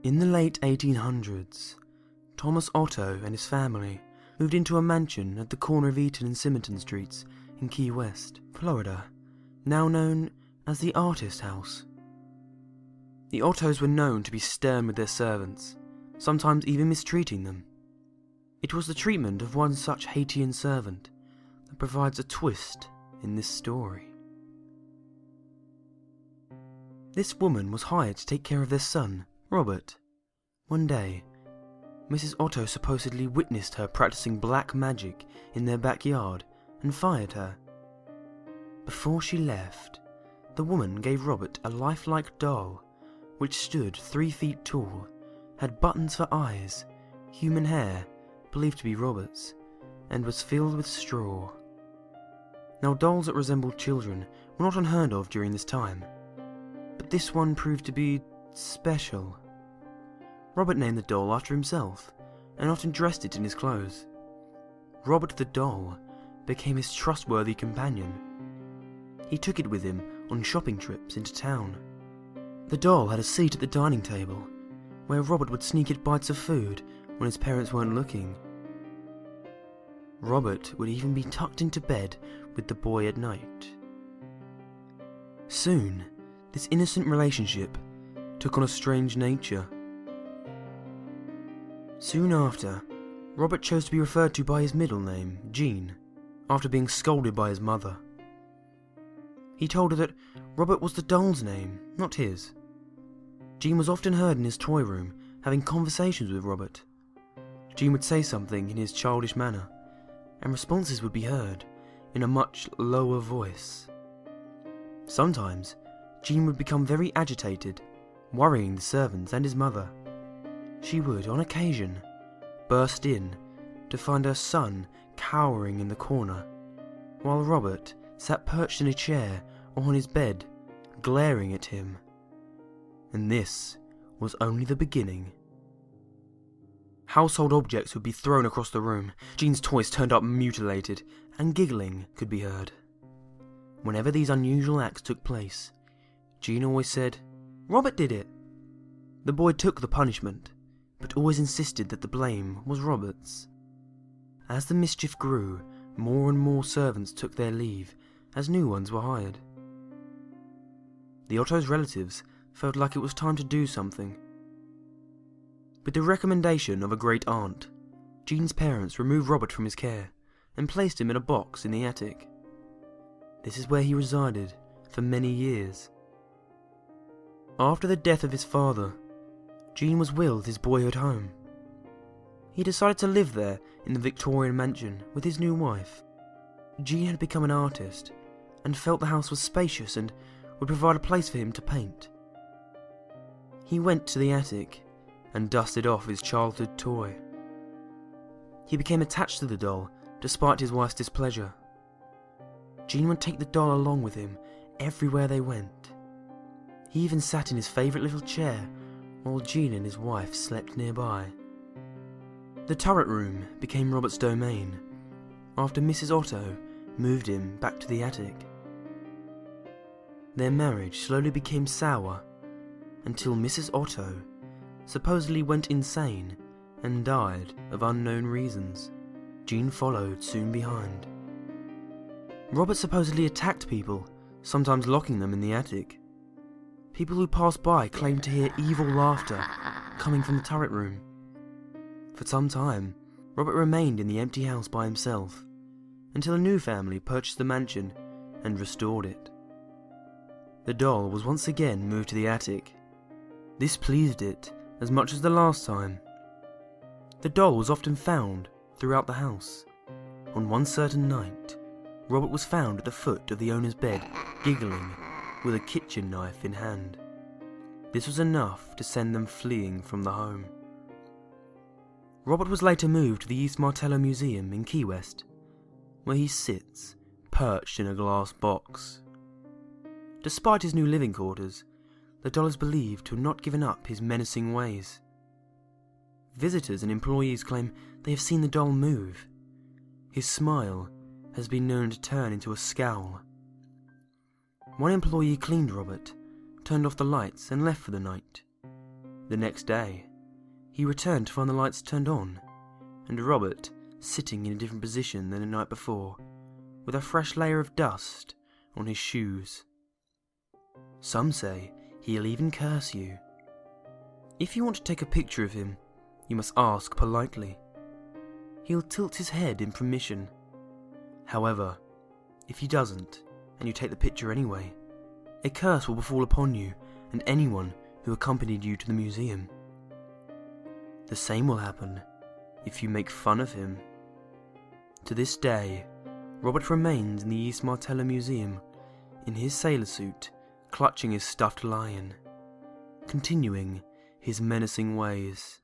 In the late 1800s, Thomas Otto and his family moved into a mansion at the corner of Eaton and Simonton Streets in Key West, Florida, now known as the Artist House. The Ottos were known to be stern with their servants, sometimes even mistreating them. It was the treatment of one such Haitian servant that provides a twist in this story. This woman was hired to take care of their son, Robert. One day, Mrs. Otto supposedly witnessed her practicing black magic in their backyard and fired her. Before she left, the woman gave Robert a lifelike doll, which stood 3 feet tall, had buttons for eyes, human hair, believed to be Robert's, and was filled with straw. Now, dolls that resembled children were not unheard of during this time, but this one proved to be special. Robert named the doll after himself, and often dressed it in his clothes. Robert the doll became his trustworthy companion. He took it with him on shopping trips into town. The doll had a seat at the dining table, where Robert would sneak it bites of food when his parents weren't looking. Robert would even be tucked into bed with the boy at night. Soon, this innocent relationship took on a strange nature. Soon after, Robert chose to be referred to by his middle name, Jean, after being scolded by his mother. He told her that Robert was the doll's name, not his. Jean was often heard in his toy room having conversations with Robert. Jean would say something in his childish manner, and responses would be heard in a much lower voice. Sometimes, Jean would become very agitated, worrying the servants and his mother. She would, on occasion, burst in to find her son cowering in the corner, while Robert sat perched in a chair or on his bed, glaring at him. And this was only the beginning. Household objects would be thrown across the room, Jean's toys turned up mutilated, and giggling could be heard. Whenever these unusual acts took place, Jean always said, "Robert did it." The boy took the punishment, but always insisted that the blame was Robert's. As the mischief grew, more and more servants took their leave, as new ones were hired. The Otto's relatives felt like it was time to do something. With the recommendation of a great aunt, Jean's parents removed Robert from his care and placed him in a box in the attic. This is where he resided for many years. After the death of his father, Jean was willed his boyhood home. He decided to live there in the Victorian mansion with his new wife. Jean had become an artist and felt the house was spacious and would provide a place for him to paint. He went to the attic and dusted off his childhood toy. He became attached to the doll despite his wife's displeasure. Jean would take the doll along with him everywhere they went. He even sat in his favourite little chair while Jean and his wife slept nearby. The turret room became Robert's domain after Mrs. Otto moved him back to the attic. Their marriage slowly became sour until Mrs. Otto supposedly went insane and died of unknown reasons. Jean followed soon behind. Robert supposedly attacked people, sometimes locking them in the attic. People who passed by claimed to hear evil laughter coming from the turret room. For some time, Robert remained in the empty house by himself, until a new family purchased the mansion and restored it. The doll was once again moved to the attic. This pleased it as much as the last time. The doll was often found throughout the house. On one certain night, Robert was found at the foot of the owner's bed, giggling, with a kitchen knife in hand. This was enough to send them fleeing from the home. Robert was later moved to the East Martello Museum in Key West, where he sits, perched in a glass box. Despite his new living quarters, the doll is believed to have not given up his menacing ways. Visitors and employees claim they have seen the doll move. His smile has been known to turn into a scowl. One employee cleaned Robert, turned off the lights and left for the night. The next day, he returned to find the lights turned on, and Robert sitting in a different position than the night before, with a fresh layer of dust on his shoes. Some say he'll even curse you. If you want to take a picture of him, you must ask politely. He'll tilt his head in permission. However, if he doesn't, and you take the picture anyway, a curse will befall upon you and anyone who accompanied you to the museum. The same will happen if you make fun of him. To this day, Robert remains in the East Martello Museum in his sailor suit, clutching his stuffed lion, continuing his menacing ways.